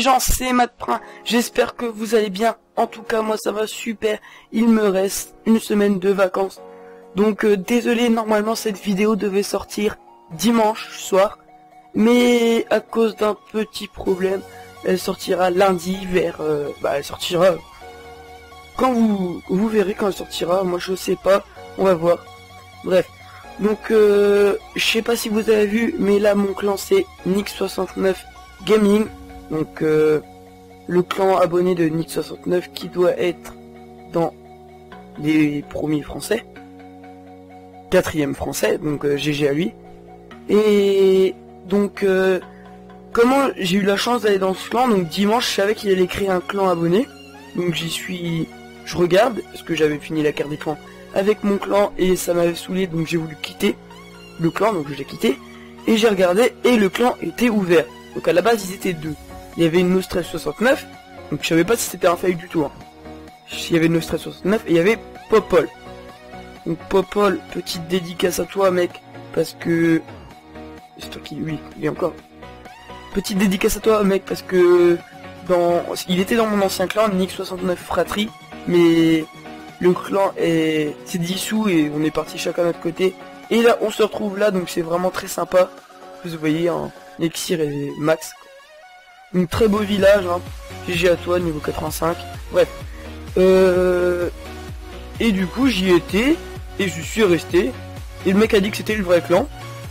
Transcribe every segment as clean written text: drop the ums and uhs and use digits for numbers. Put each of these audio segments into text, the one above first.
gens, c'est Matprin, j'espère que vous allez bien. En tout cas, moi ça va super, il me reste une semaine de vacances. Donc désolé, normalement cette vidéo devait sortir dimanche soir, mais à cause d'un petit problème, elle sortira lundi vers... elle sortira... Quand vous verrez quand elle sortira, moi je sais pas, on va voir. Bref, donc je sais pas si vous avez vu, mais là mon clan c'est Nick69 Gaming. Donc le clan abonné de Nick69 qui doit être dans les premiers français. 4e français, donc GG à lui. Et donc comment j'ai eu la chance d'aller dans ce clan, donc dimanche je savais qu'il allait créer un clan abonné. Donc j'y suis, je regarde, parce que j'avais fini la carte des clans avec mon clan et ça m'avait saoulé, donc j'ai voulu quitter le clan, donc je l'ai quitté. Et j'ai regardé et le clan était ouvert. Donc à la base ils étaient deux. Il y avait Nostress 69, donc je savais pas si c'était un fail du tout. Hein. Il y avait Nostress 69 et il y avait Popol. Donc Popol, petite dédicace à toi mec, parce que... C'est toi qui... Oui, il est encore. Petite dédicace à toi mec, parce que... Il était dans mon ancien clan, Nick69 Fratrie, mais... Le clan s'est dissous et on est parti chacun de notre côté. Et là on se retrouve là, donc c'est vraiment très sympa. Vous voyez, hein, Nexir et Max. Un très beau village, hein. GG à toi, niveau 85. Bref. Et du coup j'y étais, et je suis resté. Et le mec a dit que c'était le vrai clan.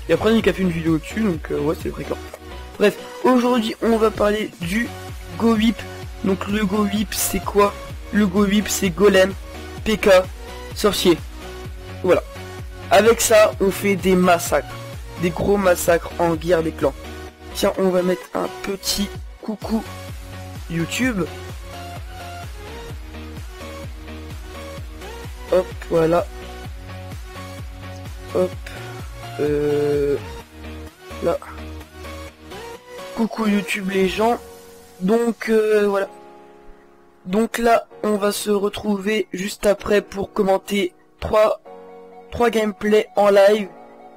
Et après Nick a fait une vidéo dessus, donc ouais c'est le vrai clan. Bref, aujourd'hui on va parler du Go Whip. Donc le Go Whip c'est quoi? Le Go Whip c'est Golem, PK, Sorcier. Voilà. Avec ça on fait des massacres. Des gros massacres en guerre des clans. Tiens, on va mettre un petit coucou YouTube. Hop, voilà. Hop. Là. Coucou YouTube les gens. Donc voilà. Donc là, on va se retrouver juste après pour commenter 3 gameplays en live.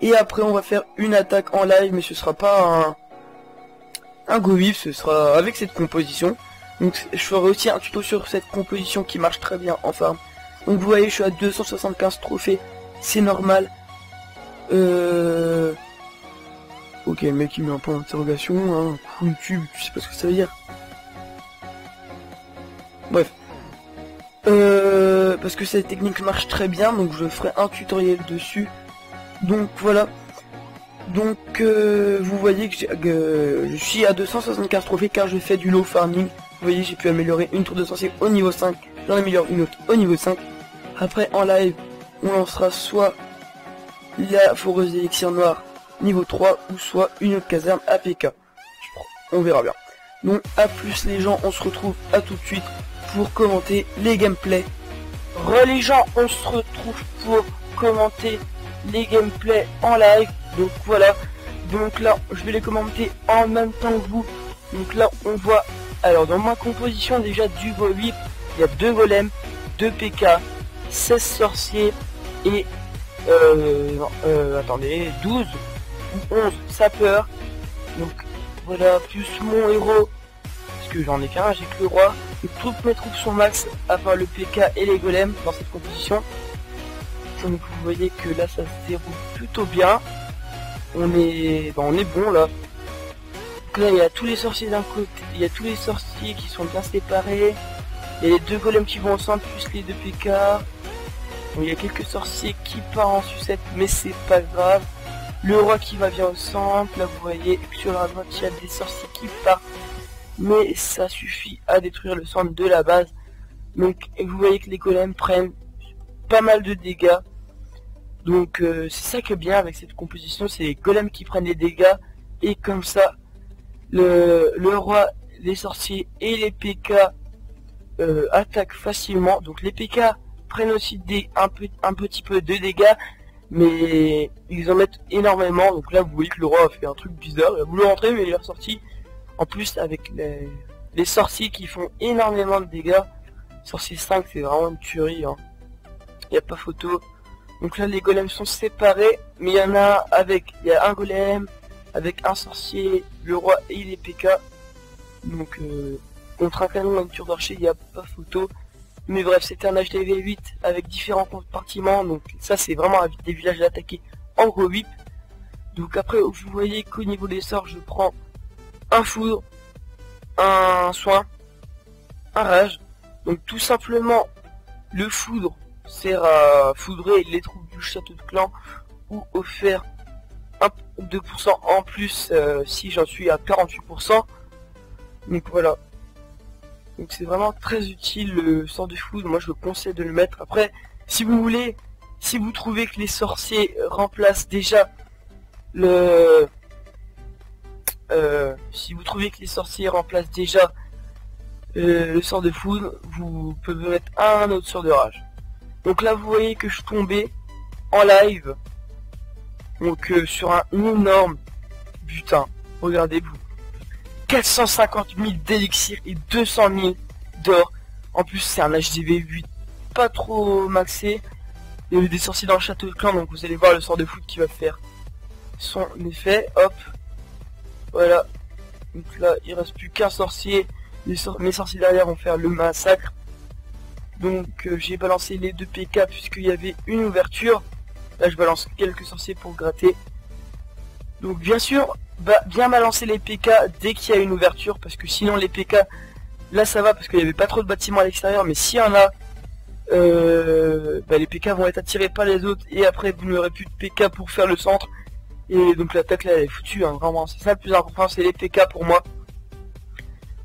Et après on va faire une attaque en live, mais ce sera pas un Go Whip, ce sera avec cette composition. Donc je ferai aussi un tuto sur cette composition qui marche très bien en farm. Donc vous voyez, je suis à 275 trophées, c'est normal. Ok, le mec il met un point d'interrogation, hein. YouTube, je sais pas ce que ça veut dire. Bref. Parce que cette technique marche très bien, donc je ferai un tutoriel dessus. Donc voilà. Donc vous voyez que je suis à 275 trophées car je fais du low farming. Vous voyez, j'ai pu améliorer une tour de sorcier au niveau 5, j'en améliore une autre au niveau 5. Après en live, on lancera soit la foreuse d'élixir noir niveau 3 ou soit une autre caserne APK. On verra bien. Donc à plus les gens, on se retrouve à tout de suite pour commenter les gameplays. Les gens, on se retrouve pour commenter les gameplays en live. Donc voilà, donc là je vais les commenter en même temps que vous. Donc là on voit, alors dans ma composition déjà du Go Whip, il y a 2 golems, 2 PK, 16 sorciers et attendez, 12 ou 11 sapeurs. Donc voilà, plus mon héros, parce que j'en ai qu'un, j'ai que le roi. Et toutes mes troupes sont max à part le PK et les golems dans cette composition. Donc vous voyez que là ça se déroule plutôt bien. On est bon là. Donc là il y a tous les sorciers d'un côté, il y a tous les sorciers qui sont bien séparés. Il y a les 2 golems qui vont ensemble plus les 2 PK. Bon, il y a quelques sorciers qui partent en sucette, mais c'est pas grave. Le roi qui va bien au centre, là vous voyez, sur la droite il y a des sorciers qui partent. Mais ça suffit à détruire le centre de la base. Donc vous voyez que les golems prennent pas mal de dégâts. Donc c'est ça qui est bien avec cette composition, c'est les golems qui prennent les dégâts. Et comme ça, le roi, les sorciers et les PK attaquent facilement. Donc les PK prennent aussi un petit peu de dégâts, mais ils en mettent énormément. Donc là vous voyez que le roi a fait un truc bizarre, il a voulu rentrer mais il est ressorti. En plus avec les sorciers qui font énormément de dégâts. Sorcier 5 c'est vraiment une tuerie, hein. Il n'y a pas photo. Donc là les golems sont séparés, mais il y en a il y a un golem avec un sorcier, le roi et les PK. Donc contre un canon et une tour d'archer, il n'y a pas photo. Mais bref, c'était un HDV 8 avec différents compartiments. Donc ça, c'est vraiment des villages à attaquer en gros whip. Donc après, vous voyez qu'au niveau des sorts, je prends un foudre, un soin, un rage. Donc tout simplement, le foudre sert à foudrer les troupes du château de clan ou offrir 2% en plus si j'en suis à 48%. Donc voilà. Donc c'est vraiment très utile le sort de foudre. Moi je vous conseille de le mettre. Après, si vous voulez, si vous trouvez que les sorciers remplacent déjà le sort de foudre, vous pouvez mettre un autre sort de rage. Donc là vous voyez que je tombais en live, donc sur un énorme butin. Regardez-vous, 450 000 d'élixir et 200 000 d'or. En plus c'est un HDV 8 pas trop maxé. Il y a eu des sorciers dans le château de clan, donc vous allez voir le sort de foudre qui va faire son effet. Hop, voilà. Donc là il reste plus qu'un sorcier. Mes sorciers derrière vont faire le massacre. Donc j'ai balancé les 2 PK puisqu'il y avait une ouverture. Là je balance quelques sorciers pour gratter. Donc bien sûr, bien balancer les PK dès qu'il y a une ouverture, parce que sinon les PK, là ça va parce qu'il n'y avait pas trop de bâtiments à l'extérieur, mais s'il y en a, les PK vont être attirés par les autres et après vous n'aurez plus de PK pour faire le centre. Et donc l'attaque là elle est foutue, hein, vraiment, c'est ça le plus important, c'est les PK pour moi.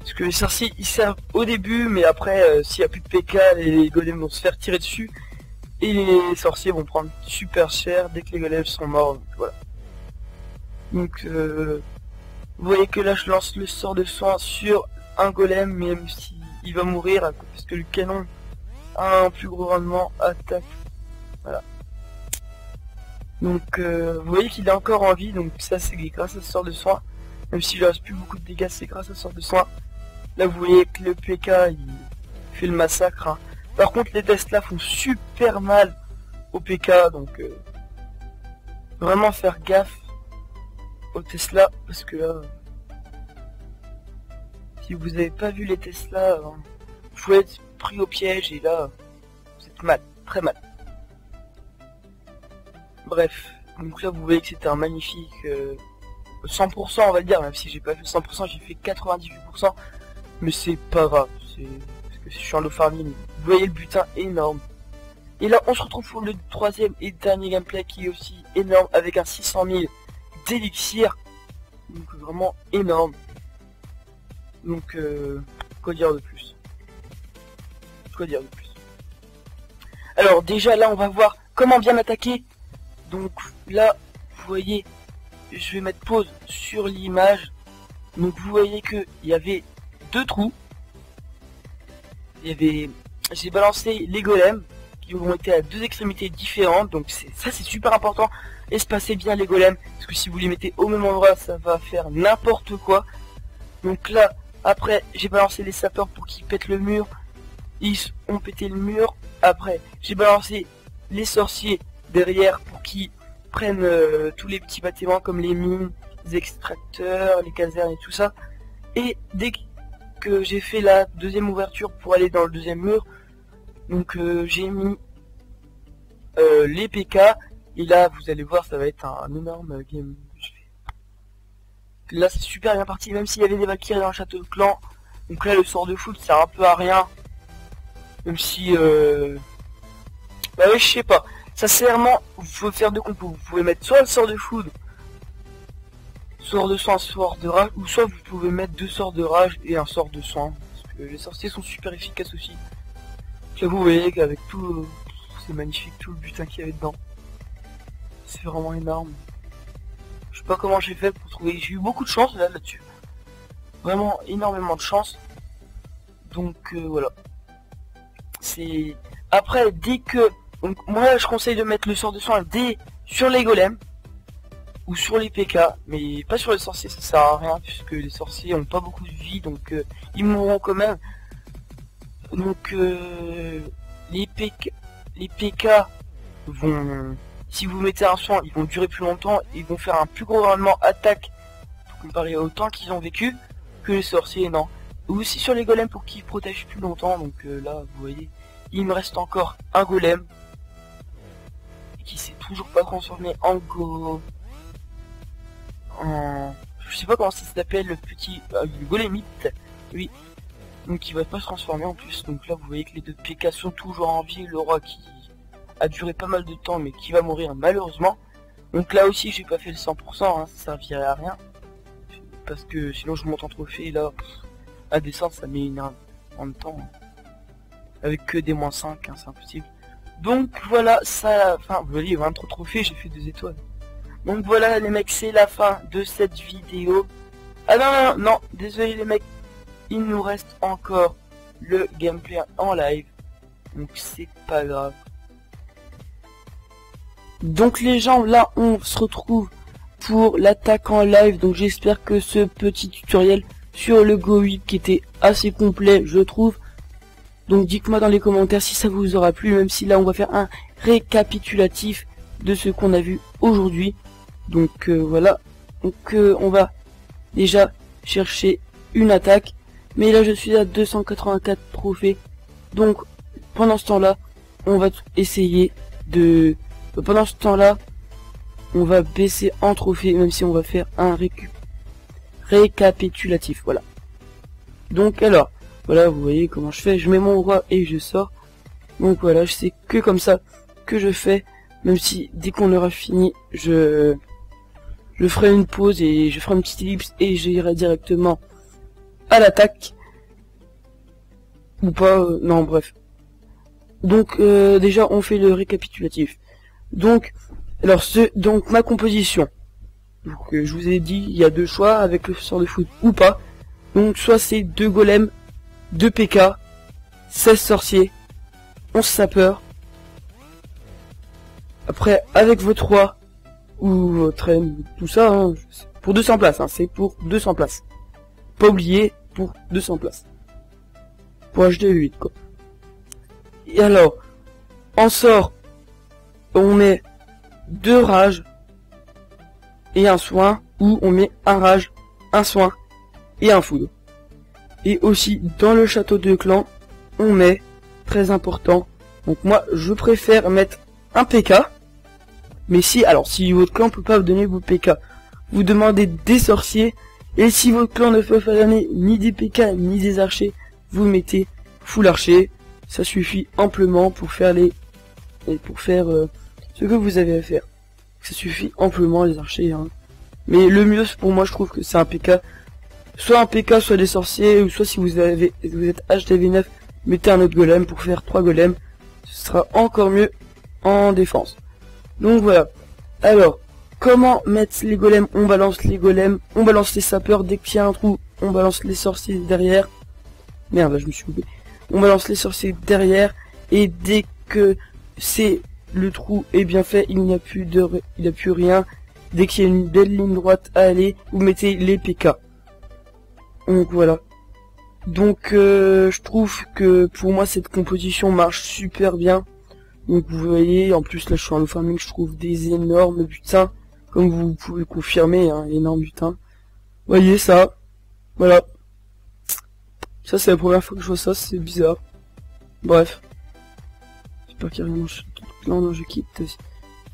Parce que les sorciers ils servent au début, mais après s'il n'y a plus de PK, les golems vont se faire tirer dessus. Et les sorciers vont prendre super cher dès que les golems sont morts, donc voilà. Donc vous voyez que là je lance le sort de soin sur un golem, même si il va mourir, parce que le canon a un plus gros rendement attaque. Voilà. Donc vous voyez qu'il est encore en vie, donc ça c'est grâce à ce sort de soin. Même s'il ne reste plus beaucoup de dégâts, c'est grâce à ce sort de soin. Là vous voyez que le PK il fait le massacre, hein. Par contre les Tesla font super mal au PK, donc vraiment faire gaffe aux Tesla, parce que là, si vous n'avez pas vu les Tesla, vous pouvez être pris au piège et là vous êtes mal, très mal. Bref, donc là vous voyez que c'était un magnifique 100% on va le dire, même si j'ai pas fait 100%, j'ai fait 98%, mais c'est pas grave, c'est parce que je suis en low farming. Vous voyez le butin énorme. Et là on se retrouve pour le troisième et dernier gameplay qui est aussi énorme, avec un 600 000 d'élixir, donc vraiment énorme. Donc quoi dire de plus, alors déjà là on va voir comment bien attaquer. Donc là vous voyez, je vais mettre pause sur l'image. Donc vous voyez que il y avait 2 trous, j'ai balancé les golems qui ont été à 2 extrémités différentes, donc ça c'est super important. Espacez bien les golems, parce que si vous les mettez au même endroit ça va faire n'importe quoi. Donc là après j'ai balancé les sapeurs pour qu'ils pètent le mur, ils ont pété le mur. Après j'ai balancé les sorciers derrière pour qu'ils prennent tous les petits bâtiments comme les mines, les extracteurs, les casernes et tout ça. Et dès que j'ai fait la deuxième ouverture pour aller dans le deuxième mur, donc j'ai mis les PK. Et là vous allez voir ça va être un énorme game. Là c'est super bien parti, même s'il y avait des Valkyries dans le château de clan. Donc là le sort de foot sert un peu à rien. Même si bah oui je sais pas. Sincèrement vous pouvez faire 2 compos. Vous pouvez mettre soit le sort de foudre, sort de soin, sort de rage, ou soit vous pouvez mettre 2 sorts de rage et un sort de soin. Parce que les sorciers sont super efficaces aussi. Là vous voyez qu'avec tout, c'est magnifique tout le butin qu'il y avait dedans. C'est vraiment énorme. Je sais pas comment j'ai fait pour trouver. J'ai eu beaucoup de chance là-dessus. Vraiment énormément de chance. Donc voilà. C'est après dès que. Donc moi je conseille de mettre le sort de soin dès sur les golems ou sur les PK, mais pas sur les sorciers, ça sert à rien puisque les sorciers ont pas beaucoup de vie, donc ils mourront quand même. Donc les PK vont, si vous mettez un soin, ils vont durer plus longtemps, ils vont faire un plus gros rendement attaque comparé au temps qu'ils ont vécu. que les sorciers, non. Ou aussi sur les golems pour qu'ils protègent plus longtemps. Donc là, vous voyez, il me reste encore un golem qui s'est toujours pas transformé en je sais pas comment ça s'appelle, le petit le golemite, oui. Donc il va pas se transformer en plus. Donc là vous voyez que les deux PK sont toujours en vie. Le roi qui a duré pas mal de temps mais qui va mourir malheureusement. Donc là aussi j'ai pas fait le 100%, hein, ça servirait à rien. Parce que sinon je monte en trophée et là à descendre ça met une heure en même temps. Avec que des -5, hein, c'est impossible. Donc voilà, ça, enfin vous voyez 23 trophées, j'ai fait 2 étoiles. Donc voilà les mecs, c'est la fin de cette vidéo. Ah non, désolé les mecs, il nous reste encore le gameplay en live. Donc c'est pas grave. Donc les gens, là on se retrouve pour l'attaque en live. Donc j'espère que ce petit tutoriel sur le Go 8 qui était assez complet, je trouve. Donc dites-moi dans les commentaires si ça vous aura plu, même si là on va faire un récapitulatif de ce qu'on a vu aujourd'hui. Donc voilà, donc on va déjà chercher une attaque, mais là je suis à 284 trophées. Donc pendant ce temps-là, on va essayer de... Pendant ce temps-là, on va baisser en trophée, même si on va faire un récapitulatif, voilà. Donc alors, voilà, vous voyez comment je fais, je mets mon roi et je sors. Donc voilà, je sais que comme ça que je fais, même si dès qu'on aura fini, je ferai une pause et je ferai une petite ellipse et j'irai directement à l'attaque. Ou pas, non bref. Donc déjà on fait le récapitulatif. Donc, alors donc ma composition. Donc je vous ai dit, il y a deux choix avec le sort de foot ou pas. Donc soit c'est 2 golems, 2 PK, 16 sorciers, 11 sapeurs. Après, avec votre roi, ou votre reine, tout ça, hein, pour 200 places, hein, c'est pour 200 places. Pas oublier, pour 200 places. Pour HD 8, quoi. Et alors, en sort, on met 2 rages et un soin, ou on met un rage, un soin et un foudre. Et aussi dans le château de clan, on met, très important, donc moi je préfère mettre un PK, mais si votre clan peut pas vous donner vos PK, vous demandez des sorciers, et si votre clan ne peut pas donner ni des PK ni des archers, vous mettez full archer, ça suffit amplement pour faire ce que vous avez à faire. Ça suffit amplement les archers, hein. Mais le mieux pour moi je trouve que c'est un PK. Soit un PK, soit des sorciers, ou soit si vous êtes HDV9, mettez un autre golem pour faire 3 golems. Ce sera encore mieux en défense. Donc voilà. Alors, comment mettre les golems? On balance les golems, on balance les sapeurs dès qu'il y a un trou, on balance les sorciers derrière. Merde, là, je me suis coupé. On balance les sorciers derrière, et dès que c'est le trou est bien fait, il n'y a plus rien. Dès qu'il y a une belle ligne droite à aller, vous mettez les PK. Donc voilà. Donc je trouve que pour moi cette composition marche super bien. Donc vous voyez, en plus là je suis en low farming, je trouve des énormes butins, comme vous pouvez confirmer, hein, énormes butins. Voyez ça, voilà. Ça c'est la première fois que je vois ça, c'est bizarre. Bref. J'espère qu'il y a vraiment... Non, je quitte.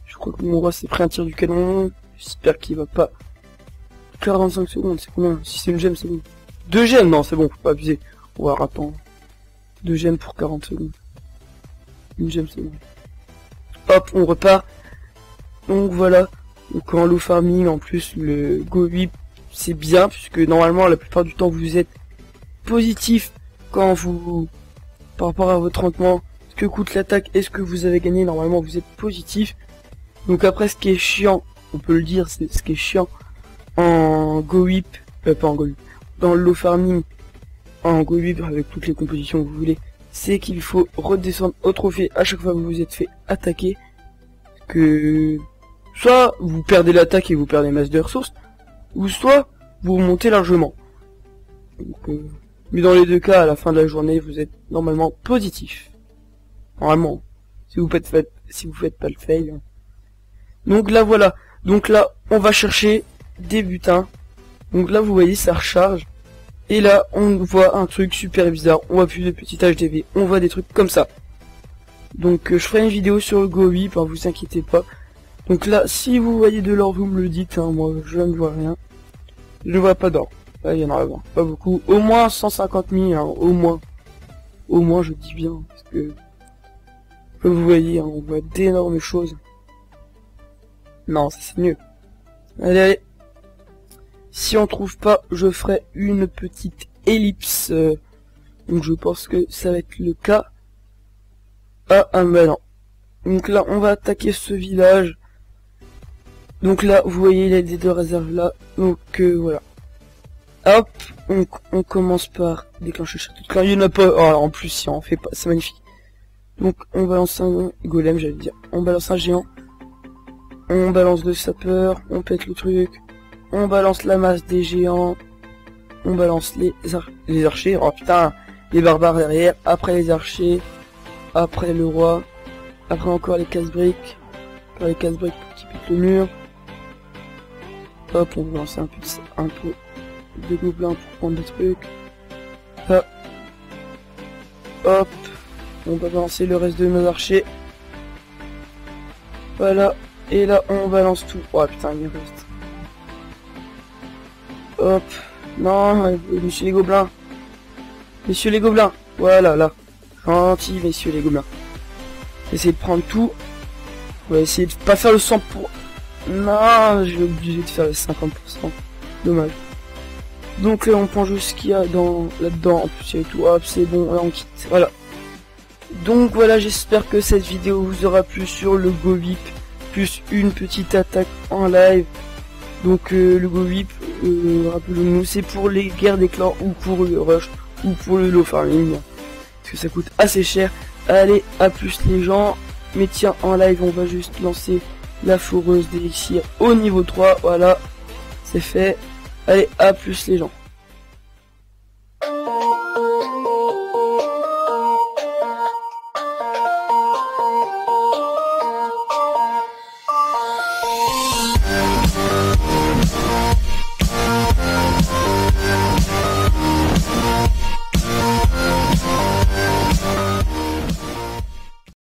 Je crois que mon roi s'est pris un tir du canon. J'espère qu'il va pas... 45 secondes, c'est combien? Si c'est une gemme, c'est bon. 2 gemmes, non, c'est bon, faut pas abuser. On va attendre. 2 gemmes pour 40 secondes. Une gemme, c'est bon. Hop, on repart. Donc voilà. Donc en low farming, en plus, le Go 8, c'est bien, puisque normalement, la plupart du temps, vous êtes positif quand vous... Par rapport à votre rendement, ce que coûte l'attaque et ce que vous avez gagné, normalement, vous êtes positif. Donc après, ce qui est chiant, on peut le dire, c'est ce qui est chiant en Go 8, pas en Go 8, dans le low farming, en Go 8 avec toutes les compositions que vous voulez, c'est qu'il faut redescendre au trophée à chaque fois que vous vous êtes fait attaquer, que soit vous perdez l'attaque et vous perdez masse de ressources, ou soit vous montez largement. Donc, mais dans les deux cas, à la fin de la journée, vous êtes normalement positif. Normalement, si vous faites pas le fail. Donc là voilà. Donc là, on va chercher des butins. Donc là, vous voyez, ça recharge. Et là, on voit un truc super bizarre. On voit plus de petits HDV. On voit des trucs comme ça. Donc, je ferai une vidéo sur le Go Whip, hein, vous inquiétez pas. Donc là, si vous voyez de l'or, vous me le dites. Hein, moi, je ne vois rien. Je ne vois pas d'or. Là, il y en a pas beaucoup. Au moins 150 000, hein, au moins. Au moins, je dis bien. Parce que, comme vous voyez, hein, on voit d'énormes choses. Non, ça c'est mieux. Allez, allez. Si on trouve pas, je ferai une petite ellipse. Donc je pense que ça va être le cas. Ah, bah non. Donc là, on va attaquer ce village. Donc là, vous voyez, il y a des deux réserves là. Donc voilà. Hop, on commence par déclencher le château de clan. Il y en a pas. Oh, en plus, si on fait pas, c'est magnifique. Donc on balance un golem, j'allais dire. On balance un géant. On balance le sapeur. On pète le truc. On balance la masse des géants. On balance les archers. Oh putain, les barbares derrière. Après les archers. Après le roi. Après encore les casse-briques. Après les casse-briques qui piquent le mur. Hop, on va lancer un peu de gobelins pour prendre des trucs. Hop. Hop. On va balancer le reste de nos archers. Voilà. Et là, on balance tout. Oh putain, il me reste. Hop. Non, messieurs les gobelins. Messieurs les gobelins. Voilà, là. Gentil, messieurs les gobelins. Essayez de prendre tout. On va essayer de pas faire le 100 pour... Non, j'ai obligé de faire les 50%. Dommage. Donc là, on prend juste ce qu'il y a là-dedans. En plus, il y a tout. Hop, c'est bon. Là, on quitte. Voilà. Donc voilà, j'espère que cette vidéo vous aura plu sur le Go Whip. Plus une petite attaque en live. Donc le Go Whip, rappelons-nous, c'est pour les guerres des clans ou pour le rush ou pour le low farming. Parce que ça coûte assez cher. Allez, à plus les gens. Mais tiens, en live, on va juste lancer la foreuse d'élixir au niveau 3. Voilà, c'est fait. Allez, à plus les gens.